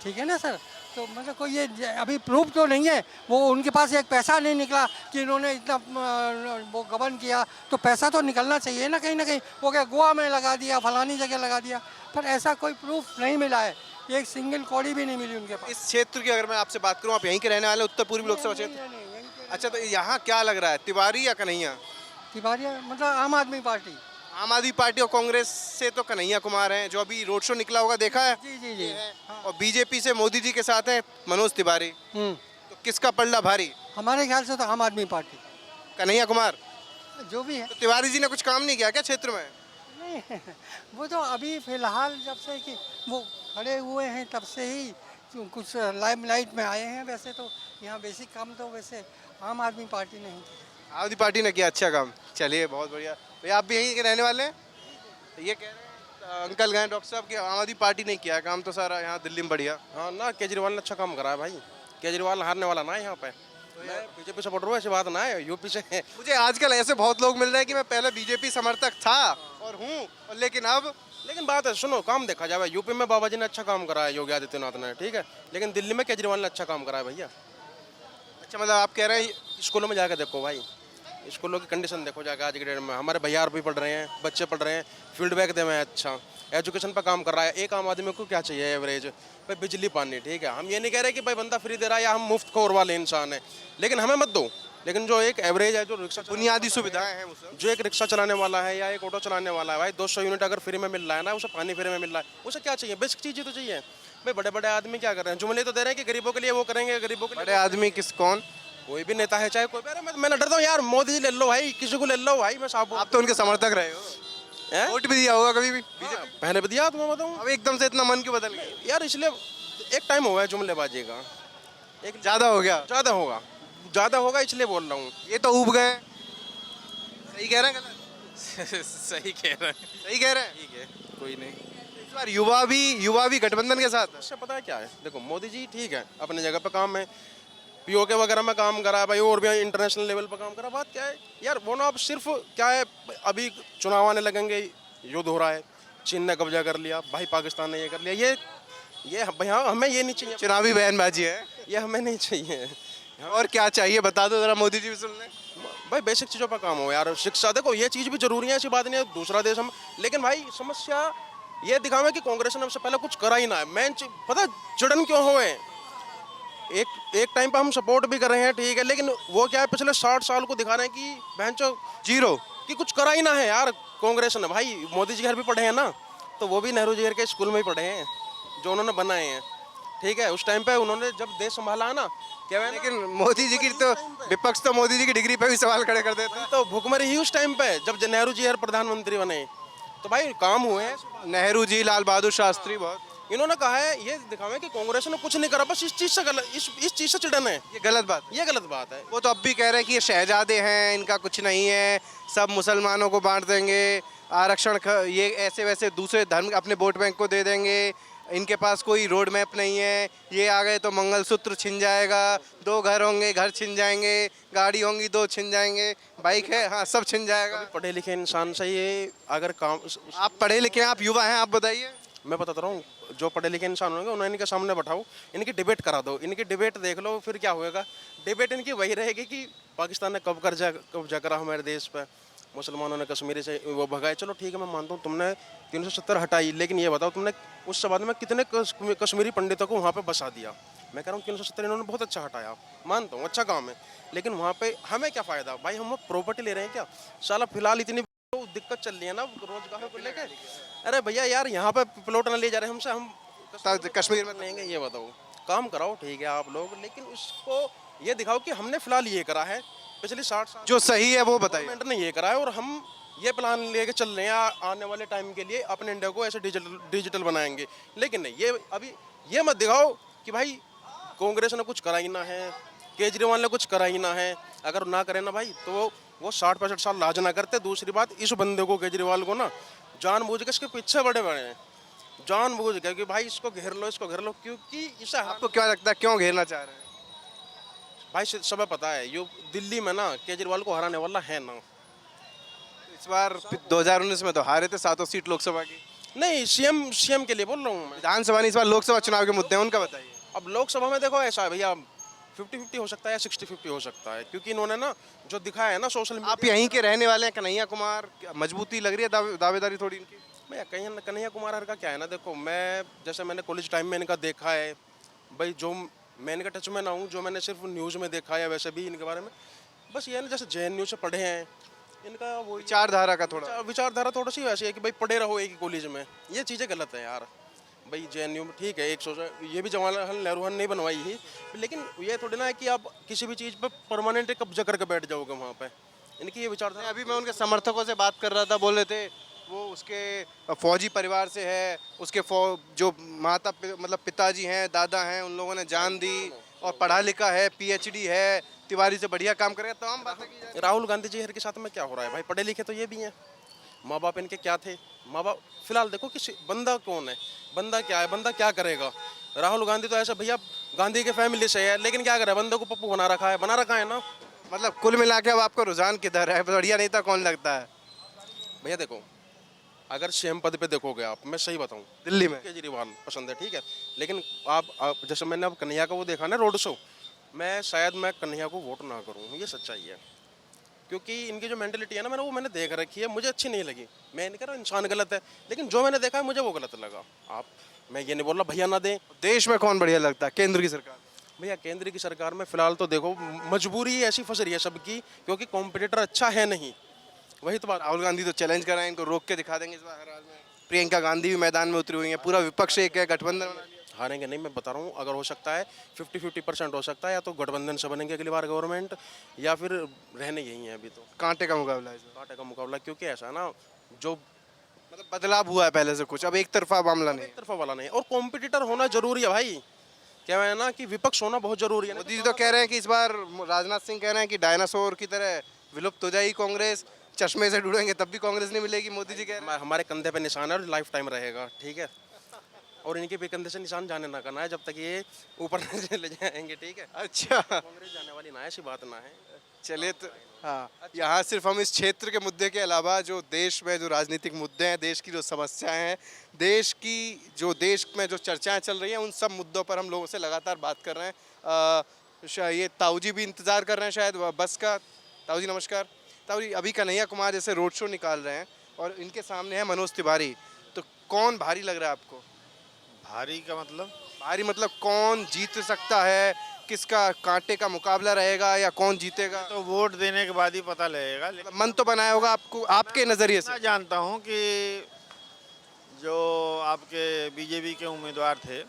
ठीक है ना सर? तो मतलब कोई ये अभी प्रूफ तो नहीं है। वो उनके पास एक पैसा नहीं निकला कि इन्होंने इतना वो गबन किया, तो पैसा तो निकलना चाहिए ना कहीं। वो क्या गोवा में लगा दिया, फलानी जगह लगा दिया, पर ऐसा कोई प्रूफ नहीं मिला है। एक सिंगल कौड़ी भी नहीं मिली उनके पास। इस क्षेत्र की अगर मैं आपसे बात करूं, आप यहीं के रहने वाले, उत्तर पूर्वी लोकसभा क्षेत्र? अच्छा, तो यहाँ क्या लग रहा है, तिवारी या कन्हैया? तिवारी मतलब आम आदमी पार्टी। आम आदमी पार्टी और कांग्रेस से तो कन्हैया कुमार हैं, जो अभी रोड शो निकला होगा, देखा है? जी। और बीजेपी से मोदी जी के साथ हैं मनोज तिवारी। तो किसका पलड़ा भारी? हमारे ख्याल से तो आम आदमी पार्टी। कन्हैया कुमार? जो भी है। तो तिवारी जी ने कुछ काम नहीं किया क्या क्षेत्र में? नहीं वो तो अभी फिलहाल जब से कि वो खड़े हुए हैं तब से ही कुछ लाइमलाइट में आए हैं। वैसे तो यहाँ बेसिक काम तो वैसे आम आदमी पार्टी ने ही किया। आम आदमी पार्टी ने किया अच्छा काम। चलिए बहुत बढ़िया। भैया आप भी यहीं के रहने वाले हैं? तो ये कह रहे हैं अंकल गए डॉक्टर साहब कि आम आदमी पार्टी ने किया काम तो सारा यहाँ दिल्ली में बढ़िया। हाँ ना, केजरीवाल ने अच्छा काम करा है भाई। केजरीवाल हारने वाला ना है यहाँ पे। मैं बीजेपी सपोर्टर हूँ, ऐसी बात ना है, यूपी से। मुझे आजकल ऐसे बहुत लोग मिल रहे हैं कि मैं पहले बीजेपी समर्थक था और हूँ, और लेकिन बात है, सुनो, काम देखा जाए, यूपी में बाबा जी ने अच्छा काम करा है, योगी आदित्यनाथ ने, ठीक है, लेकिन दिल्ली में केजरीवाल ने अच्छा काम करा है भैया। अच्छा मतलब आप कह रहे हैं स्कूलों में जाकर देखो भाई, स्कूलों की कंडीशन देखो जाकर आज के डेट में। हमारे भैया भी पढ़ रहे हैं, बच्चे पढ़ रहे हैं, फीडबैक दे रहे हैं, अच्छा एजुकेशन पर काम कर रहा है। एक आम आदमी को क्या चाहिए एवरेज भाई? बिजली पानी, ठीक है, हम ये नहीं कह रहे कि भाई बंदा फ्री दे रहा है या हम मुफ्त खोर वाले इंसान है, लेकिन हमें मत दो। लेकिन जो एक एवरेज है, जो रिक्शा बुनियादी सुविधाएं हैं, जो एक रिक्शा चलाने वाला है या एक ऑटो चलाने वाला है भाई, 200 यूनिट अगर फ्री में मिल रहा है ना, उसे पानी फ्री में मिल रहा है, उसे क्या चाहिए? बेसिक चीज़ें तो चाहिए भाई। बड़े बड़े आदमी क्या कर रहे हैं? जुमले तो दे रहे हैं कि गरीबों के लिए वो करेंगे, गरीबों के लिए। बड़े आदमी किस कौन? कोई भी नेता है, चाहे कोई भी। अरे मैं डरता हूँ यार, मोदी जी ले लो भाई, किसी को ले लो भाई, मैं साहब। आप तो उनके समर्थक रहे हो, वोट भी दिया होगा कभी भी? पहले भी दिया, तुम्हें बताऊँ। अब एकदम से इतना मन क्यों बदल गया यार? इसलिए एक टाइम हुआ है जुमलेबाजी का, एक ज़्यादा हो गया। ज़्यादा होगा इसलिए बोल रहा हूँ। ये तो ऊब गए। सही कह रहे हैं गलत? सही कह रहे हैं। सही कह रहे हैं। ठीक है, कोई नहीं। इस बार युवा भी गठबंधन के साथ है। इससे पता है क्या है, देखो मोदी जी ठीक है, अपनी जगह पे काम है, पीओके वगैरह में काम करा भाई, और भी इंटरनेशनल लेवल पर काम करा। बात क्या है यार, वो ना अब सिर्फ क्या है, अभी चुनाव आने लगेंगे, युद्ध हो रहा है, चीन ने कब्जा कर लिया भाई, पाकिस्तान ने ये कर लिया, ये भैया हमें ये नहीं चाहिए। चुनावी बयानबाजी है, ये हमें नहीं चाहिए। और क्या चाहिए बता दो जरा, मोदी जी भी सुन लें। भाई बेसिक चीज़ों पर काम हो यार, शिक्षा, देखो ये चीज़ भी जरूरी है, ऐसी बात नहीं है, दूसरा देश हम, लेकिन भाई समस्या ये दिखावे कि कांग्रेस ने हमसे पहले कुछ करा ही ना है। मैं पता चिड़न क्यों हुए, एक टाइम पर हम सपोर्ट भी कर रहे हैं, ठीक है, लेकिन वो क्या है, पिछले 60 साल को दिखा रहे हैं कि बहनचो जीरो, कि कुछ करा ही ना है यार कांग्रेस ने। भाई मोदी जी घर भी पढ़े हैं ना, तो वो भी नेहरू जी घर के स्कूल में ही पढ़े हैं जो उन्होंने बनाए हैं, ठीक है। उस टाइम पे उन्होंने जब देश संभाला ना, क्या है, लेकिन मोदी जी की तो विपक्ष तो मोदी जी की डिग्री पे भी सवाल खड़े कर देता है। तो भुखमरी ही उस टाइम पे जब नेहरू जी हर प्रधानमंत्री बने, तो भाई काम हुए हैं। नेहरू जी, लाल बहादुर शास्त्री, बहुत इन्होंने कहा है, ये दिखावे कि कांग्रेस ने कुछ नहीं करा, बस इस चीज से गलत, इस चीज से चिड़न है। ये गलत बात है। वो तो अब भी कह रहे हैं कि ये शहजादे हैं, इनका कुछ नहीं है, सब मुसलमानों को बांट देंगे, आरक्षण ये ऐसे वैसे दूसरे धर्म अपने वोट बैंक को दे देंगे, इनके पास कोई रोड मैप नहीं है, ये आ गए तो मंगलसूत्र छिन जाएगा, 2 घर होंगे घर छिन जाएंगे, गाड़ी होंगी 2 छिन जाएंगे, बाइक है हाँ सब छिन जाएगा। पढ़े लिखे इंसान से ये अगर काम, आप पढ़े लिखे हैं, आप युवा हैं, आप बताइए। मैं बताता रहा हूँ, जो पढ़े लिखे इंसान होंगे उन्हें इनके सामने बैठाओ, इनकी डिबेट करा दो, इनकी डिबेट देख लो, फिर क्या होएगा। डिबेट इनकी वही रहेगी कि पाकिस्तान ने कब कब्जा करा हमारे देश पर, मुसलमानों ने कश्मीरी से वो भगाए, चलो ठीक है मैं मानता हूँ तुमने 370 हटाई, लेकिन ये बताओ तुमने उस बाद में कितने कश्मीरी पंडितों को वहाँ पे बसा दिया। मैं कह रहा हूँ 370 इन्होंने बहुत अच्छा हटाया, मानता हूँ अच्छा काम है, लेकिन वहाँ पे हमें क्या फ़ायदा भाई, हम प्रॉपर्टी ले रहे हैं क्या? साला फिलहाल इतनी दिक्कत चल रही है ना रोजगार को लेकर। अरे भैया यार यहाँ पे प्लॉट ना ले जा रहे हमसे, हम कश्मीर में लेंगे, ये बताओ, काम कराओ ठीक है आप लोग, लेकिन उसको ये दिखाओ कि हमने फिलहाल ये करा है, पिछले 60 साल जो सही है वो बताइए। गवर्नमेंट ने ये करा है और हम ये प्लान लेके चल रहे हैं आने वाले टाइम के लिए, अपने इंडिया को ऐसे डिजिटल बनाएंगे। लेकिन नहीं, ये अभी ये मत दिखाओ कि भाई कांग्रेस ने कुछ करा ही ना है, केजरीवाल ने कुछ करा ही ना है। अगर ना करे ना भाई तो वो 60-65 साल राज ना करते। दूसरी बात, इस बंदे को, केजरीवाल को ना जानबूझ के इसके पीछे बड़े हैं, जानबूझ के कि भाई इसको घेर लो, इसको घेर लो, क्योंकि इसे आपको क्या लगता है क्यों घेरना चाह रहे हैं? भाई सब पता है, ये दिल्ली में ना केजरीवाल को हराने वाला है ना। इस बार 2019 में तो हारे थे 7 सीट लोकसभा की। नहीं, सीएम के लिए बोल रहा हूँ मैं। विधानसभा नहीं, इस बार लोकसभा चुनाव के मुद्दे हैं, उनका बताइए। अब लोकसभा में देखो ऐसा है भैया, 50-50 हो सकता है, 60-50 हो सकता है, क्योंकि इन्होंने ना जो दिखाया है ना सोशल मीडिया। आप यहीं के रहने वाले हैं, कन्हैया कुमार, मजबूती लग रही है दावेदारी थोड़ी इनकी? भैया कन्हैया कुमार हर का क्या है ना, देखो मैं जैसे मैंने कॉलेज टाइम में इनका देखा है भाई, जो मैं इनके टच में ना हूँ, जो मैंने सिर्फ न्यूज़ में देखा है, वैसे भी इनके बारे में बस ये है ना, जैसे JNU से पढ़े हैं, इनका वो विचारधारा विचारधारा थोड़ी सी वैसी है कि भाई पढ़े रहो एक ही कॉलेज में, ये चीज़ें गलत है यार। भाई JNU में ठीक है, ये भी जवाहरलाल नेहरू ने बनवाई ही, लेकिन ये थोड़ी ना है कि आप किसी भी चीज़ पर परमानेंट कब्जा करके बैठ जाओगे वहाँ पे। इनकी ये विचारधारा। अभी मैं उनके समर्थकों से बात कर रहा था, बोल रहे थे वो उसके फौजी परिवार से है, उसके जो मतलब पिताजी हैं, दादा हैं, उन लोगों ने जान दी और पढ़ा लिखा है, पीएचडी है, तिवारी से बढ़िया काम करेगा। तमाम बातें की जा रही हैं। राहुल गांधी जी के साथ में क्या हो रहा है भाई? पढ़े लिखे तो ये भी हैं, माँ बाप इनके क्या थे? माँ बाप फिलहाल देखो कि बंदा कौन है, बंदा क्या है, बंदा क्या करेगा। राहुल गांधी तो ऐसा भैया गांधी के फैमिली से है, लेकिन क्या करे, बंदे को पप्पू बना रखा है ना। मतलब कुल मिला के अब आपको रुझान किधर है, बढ़िया नेता कौन लगता है? भैया देखो, अगर सीएम पद पे देखोगे आप, मैं सही बताऊं, दिल्ली में केजरीवाल पसंद है, ठीक है, लेकिन आप जैसे मैंने अब कन्हैया का वो देखा ना रोड शो, मैं शायद कन्हैया को वोट ना करूं, ये सच्चाई है। क्योंकि इनकी जो मेंटलिटी है ना, मैंने देख रखी है, मुझे अच्छी नहीं लगी। मैं नहीं कह रहा इंसान गलत है, लेकिन जो मैंने देखा है मुझे वो गलत लगा। मैं ये नहीं बोल रहा भैया ना दें। देश में कौन बढ़िया लगता है? केंद्र की सरकार? भैया केंद्र की सरकार में फिलहाल तो देखो मजबूरी ऐसी फंस रही है सबकी, क्योंकि कॉम्पिटिटर अच्छा है नहीं। वही तो बात। राहुल गांधी तो चैलेंज कर रहे हैं, इनको रोक के दिखा देंगे इस बार हर हाल में। प्रियंका गांधी भी मैदान में उतरी हुई है, पूरा विपक्ष एक है, गठबंधन बना लिया। हारेंगे नहीं, मैं बता रहा हूँ, अगर हो सकता है 50-50% हो सकता है, या तो गठबंधन से बनेंगे अगली बार गवर्नमेंट, या फिर रहने यही है अभी तो। कांटे का मुकाबला है, कांटे का मुकाबला, क्योंकि ऐसा है ना, जो मतलब बदलाव हुआ है पहले से कुछ, अब एक तरफा मामला नहीं। एक तरफा वाला नहीं, और कॉम्पिटिटर होना जरूरी है भाई। क्या है ना कि विपक्ष होना बहुत जरूरी है। मोदी जी तो कह रहे हैं कि इस बार, राजनाथ सिंह कह रहे हैं कि डायनासोर की तरह विलुप्त हो जाएगी कांग्रेस, चश्मे से ढूंढेंगे तब भी कांग्रेस नहीं मिलेगी। मोदी जी कह रहे हैं हमारे कंधे पे निशान है और लाइफ टाइम रहेगा, ठीक है, और इनके भी कंधे से निशान जाने ना करना है जब तक ये ऊपर ले जाएंगे, ठीक है। अच्छा, कांग्रेस जाने वाली ना है, ऐसी बात ना है। चलिए तो हाँ, यहाँ सिर्फ हम इस क्षेत्र के मुद्दे के अलावा जो देश में जो राजनीतिक मुद्दे हैं, देश की जो समस्याएं हैं, देश में जो चर्चाएं चल रही हैं, उन सब मुद्दों पर हम लोगों से लगातार बात कर रहे हैं। ये ताऊ जी भी इंतज़ार कर रहे हैं शायद बस का। ताऊ जी नमस्कार। ताऊ जी, अभी कन्हैया कुमार जैसे रोड शो निकाल रहे हैं और इनके सामने है मनोज तिवारी, तो कौन भारी लग रहा है आपको? भारी का मतलब? भारी मतलब कौन जीत सकता है, किसका कांटे का मुकाबला रहेगा या कौन जीतेगा? तो वोट देने के बाद ही पता लगेगा। लेकिन मन तो बनाया होगा आपको, आपके नज़रिए से। मैं जानता हूं कि जो आपके बीजेपी के उम्मीदवार थे,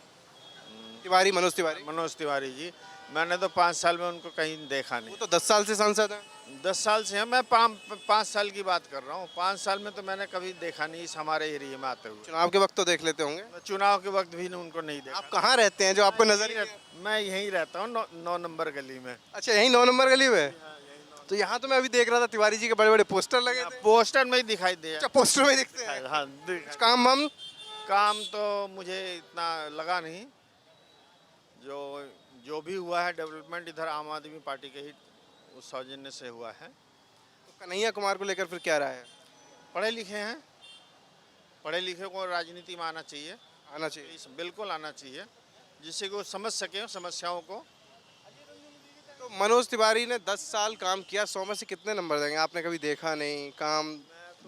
मनोज तिवारी जी, मैंने तो 5 साल में उनको कहीं देखा नहीं। वो तो 10 साल से सांसद हैं। 10 साल से हैं, मैं 5 साल की बात कर रहा हूँ। 5 साल में तो मैंने कभी देखा नहीं इस हमारे एरिया में आते हुए। चुनाव के वक्त तो देख लेते होंगे। चुनाव के वक्त भी उनको नहीं देखा। आप कहाँ रहते हैं जो आपको नजर? मैं यहीं रहता हूँ, 9 नंबर गली में। अच्छा, यहीं 9 नंबर गली में? तो यहाँ तो मैं अभी देख रहा था तिवारी जी के बड़े बड़े पोस्टर लगे थे। पोस्टर में ही दिखाई दे। अच्छा, पोस्टर में दिखते हैं। हाँ, काम तो मुझे इतना लगा नहीं। जो भी हुआ है डेवलपमेंट इधर आम आदमी पार्टी के ही उस सौजन्य से हुआ है। तो कन्हैया कुमार को लेकर फिर क्या राय है? पढ़े लिखे हैं, पढ़े लिखे को राजनीति में आना चाहिए। बिल्कुल आना चाहिए, जिससे कि वो समझ सके समस्याओं को। तो मनोज तिवारी ने 10 साल काम किया, 100 में से कितने नंबर देंगे? आपने कभी देखा नहीं, काम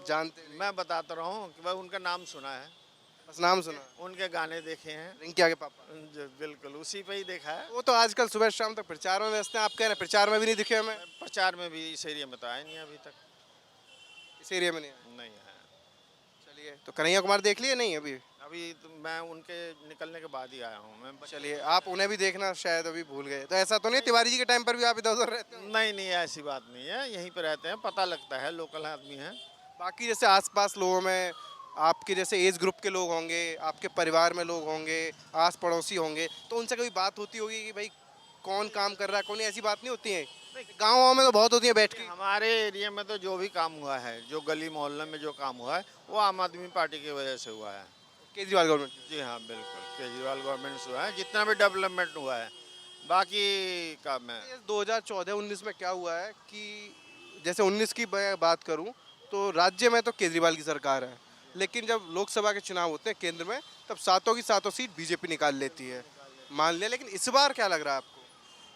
जानते नहीं? मैं बताता रहा हूँ कि भाई उनका नाम सुना है, बस नाम सुना, उनके गाने देखे हैं। रिंकी के पापा? बिल्कुल उसी पे ही देखा है। वो तो आजकल सुबह शाम तक प्रचार में व्यस्त हैं। आप कह रहे हैं प्रचार में भी नहीं दिखे हमें? प्रचार में भी इस एरिया में तो आए नहीं अभी तक। इस एरिया में नहीं है। चलिए, तो कन्हैया कुमार देख लिए नहीं अभी? अभी तो मैं उनके निकलने के बाद ही आया हूँ मैं। चलिए, आप उन्हें भी देखना शायद अभी भूल गए। तो ऐसा तो नहीं तिवारी जी के टाइम पर भी आप इधर उधर रहते हो? नहीं, ऐसी बात नहीं है, यहीं पे रहते हैं, पता लगता है, लोकल आदमी हैं। बाकी जैसे आसपास लोगों में आपके जैसे एज ग्रुप के लोग होंगे, आपके परिवार में लोग होंगे, आस पड़ोसी होंगे, तो उनसे कभी बात होती होगी कि भाई कौन काम कर रहा है, कौन? ऐसी बात नहीं होती है? गाँव में तो बहुत होती है बैठ के। हमारे एरिया में तो जो भी काम हुआ है, जो गली मोहल्ले में जो काम हुआ है, वो आम आदमी पार्टी की वजह से हुआ है। केजरीवाल गवर्नमेंट? जी हाँ, बिल्कुल केजरीवाल गवर्नमेंट से हुआ है, जितना भी डेवलपमेंट हुआ है। बाकी का मैं 2014-19 में क्या हुआ है कि जैसे 19 की बात करूं तो राज्य में तो केजरीवाल की सरकार है, लेकिन जब लोकसभा के चुनाव होते हैं केंद्र में, तब सातों की सातों सीट बीजेपी निकाल लेती है, मान लिया। लेकिन इस बार क्या लग रहा है आपको?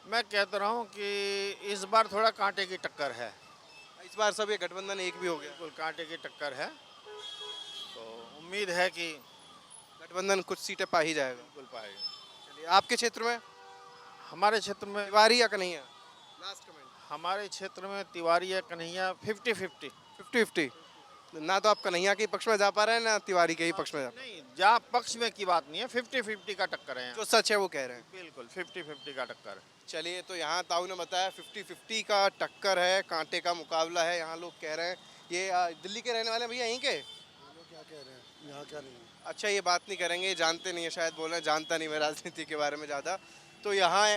मैं कहता रहा हूँ कि इस बार थोड़ा कांटे की टक्कर है। इस बार सब ये गठबंधन एक भी हो गया? बिल्कुल कांटे की टक्कर है, तो उम्मीद है कि गठबंधन कुछ सीटें पा ही जाएगा। बिल्कुल पाएगा। चलिए, आपके क्षेत्र में? हमारे क्षेत्र में तिवारी या कन्हैया? Last comment. हमारे क्षेत्र में तिवारी या कन्हैया 50-50। 50-50, ना तो आप कन्हैया के पक्ष में जा पा रहे हैं ना तिवारी के ही पक्ष में जा पा नहीं, जहाँ पक्ष में की बात नहीं है, 50-50 का टक्कर है जो सच है वो कह रहे हैं। बिल्कुल 50-50 का टक्कर है। चलिए, तो यहाँ ताऊ ने बताया 50-50 का टक्कर है, कांटे का मुकाबला है, यहाँ लोग कह रहे हैं। ये दिल्ली के रहने वाले हैं भैया, यहीं के? क्या कह रहे हैं यहाँ क्या नहीं अच्छा, ये बात नहीं करेंगे, जानते नहीं है शायद, बोल रहे हैं जानता नहीं मैं राजनीति के बारे में ज़्यादा। तो यहाँ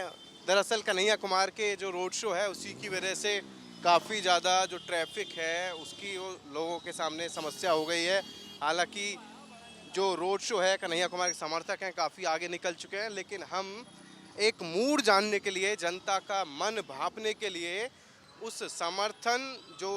दरअसल कन्हैया कुमार के जो रोड शो है उसी की वजह से काफ़ी ज़्यादा जो ट्रैफिक है उसकी वो लोगों के सामने समस्या हो गई है। हालांकि जो रोड शो है कन्हैया कुमार के समर्थक हैं काफ़ी आगे निकल चुके हैं, लेकिन हम एक मूड जानने के लिए, जनता का मन भांपने के लिए, उस समर्थन जो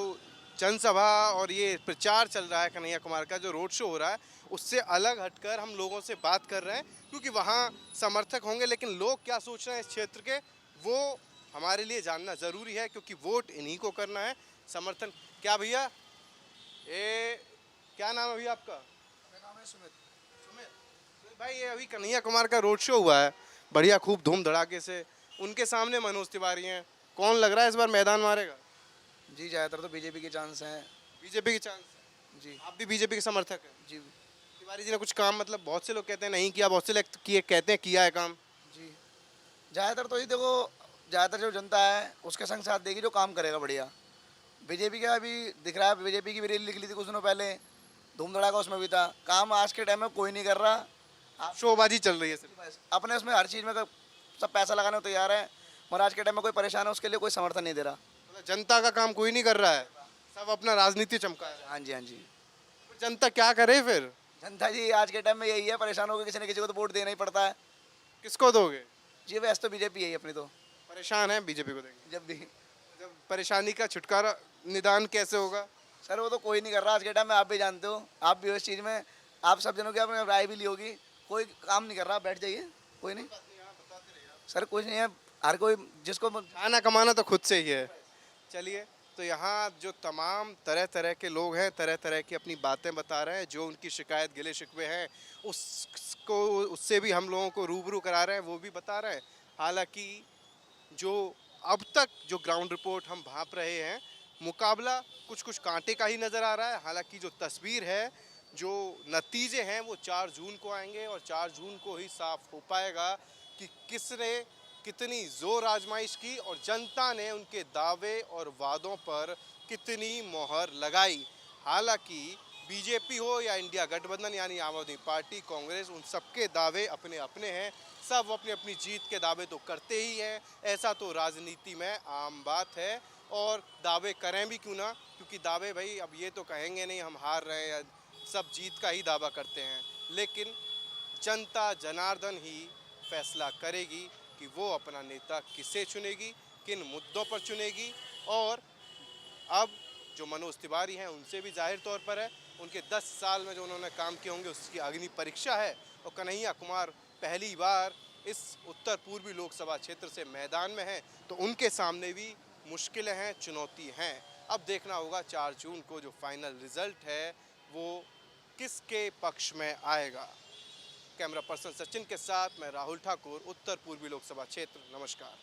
जनसभा और ये प्रचार चल रहा है कन्हैया कुमार का, जो रोड शो हो रहा है, उससे अलग हटकर हम लोगों से बात कर रहे हैं, क्योंकि वहाँ समर्थक होंगे लेकिन लोग क्या सोच रहे हैं इस क्षेत्र के, वो हमारे लिए जानना ज़रूरी है, क्योंकि वोट इन्हीं को करना है। समर्थन क्या भैया, ये क्या नाम है भैया आपका? मेरा नाम है सुमित। सुमित भाई, ये अभी कन्हैया कुमार का रोड शो हुआ है, बढ़िया खूब धूम धड़ाके से, उनके सामने मनोज तिवारी हैं। कौन लग रहा है इस बार मैदान मारेगा? जी, ज़्यादातर तो बीजेपी के चांस हैं। बीजेपी के चांस? जी। आप भी बीजेपी के समर्थक हैं? जी। तिवारी जी ने कुछ काम, मतलब बहुत से लोग कहते हैं नहीं किया, बहुत से लोग किए कहते हैं किया है काम। जी, ज़्यादातर तो ये देखो, ज़्यादातर जो जनता है उसके संग साथ देगी जो काम करेगा बढ़िया। बीजेपी का अभी दिख रहा है, बीजेपी की भी रैली निकली थी कुछ दिनों पहले, धूम धड़ाका उसमें भी था। काम आज के टाइम में कोई नहीं कर रहा, शोबाजी चल रही है सिर्फ। अपने उसमें हर चीज़ में सब पैसा लगाने को तैयार है, मगर आज के टाइम में कोई परेशान है उसके लिए कोई समर्थन नहीं दे रहा। मतलब जनता का काम कोई नहीं कर रहा है, सब अपना राजनीति चमका है। हाँ जी, हाँ जी। जनता क्या करे फिर? जनता जी आज के टाइम में यही है, परेशान होकर किसी न किसी को तो वोट देना ही पड़ता है। किसको दोगे? जी, वैसे तो बीजेपी है अपनी तो। परेशान है, बीजेपी को देंगे। जब परेशानी का छुटकारा, निदान कैसे होगा? सर वो तो कोई नहीं कर रहा आज के टाइम में, आप भी जानते हो, आप भी हो इस चीज़ में, आप सब जनों की आपने राय भी ली होगी। कोई काम नहीं कर रहा, बैठ जाइए, कोई नहीं सर, कुछ नहीं है, हर कोई जिसको खाना कमाना तो खुद से ही है। चलिए, तो यहाँ जो तमाम तरह तरह के लोग हैं, तरह तरह की अपनी बातें बता रहे हैं, जो उनकी शिकायत गिले शिकवे हैं उससे भी हम लोगों को रूबरू करा रहे हैं, वो भी बता रहे हैं। हालांकि जो अब तक जो ग्राउंड रिपोर्ट हम भांप रहे हैं, मुकाबला कुछ कुछ कांटे का ही नज़र आ रहा है। हालांकि जो तस्वीर है, जो नतीजे हैं, वो 4 जून को आएंगे और 4 जून को ही साफ हो पाएगा कि किसने कितनी जोर आजमाइश की और जनता ने उनके दावे और वादों पर कितनी मोहर लगाई। हालांकि बीजेपी हो या इंडिया गठबंधन यानी आम आदमी पार्टी, कांग्रेस, उन सबके दावे अपने अपने हैं, सब अपनी अपनी जीत के दावे तो करते ही हैं, ऐसा तो राजनीति में आम बात है। और दावे करें भी क्यों ना, क्योंकि दावे भाई अब ये तो कहेंगे नहीं हम हार रहे हैं, या सब जीत का ही दावा करते हैं, लेकिन जनता जनार्दन ही फैसला करेगी कि वो अपना नेता किसे चुनेगी, किन मुद्दों पर चुनेगी। और अब जो मनोज तिवारी हैं उनसे भी जाहिर तौर पर है, उनके 10 साल में जो उन्होंने काम किए होंगे उसकी अग्नि परीक्षा है। और कन्हैया कुमार पहली बार इस उत्तर पूर्वी लोकसभा क्षेत्र से मैदान में हैं, तो उनके सामने भी मुश्किलें हैं, चुनौती हैं। अब देखना होगा 4 जून को जो फाइनल रिजल्ट है वो किसके पक्ष में आएगा। कैमरा पर्सन सचिन के साथ मैं राहुल ठाकुर, उत्तर पूर्वी लोकसभा क्षेत्र। नमस्कार।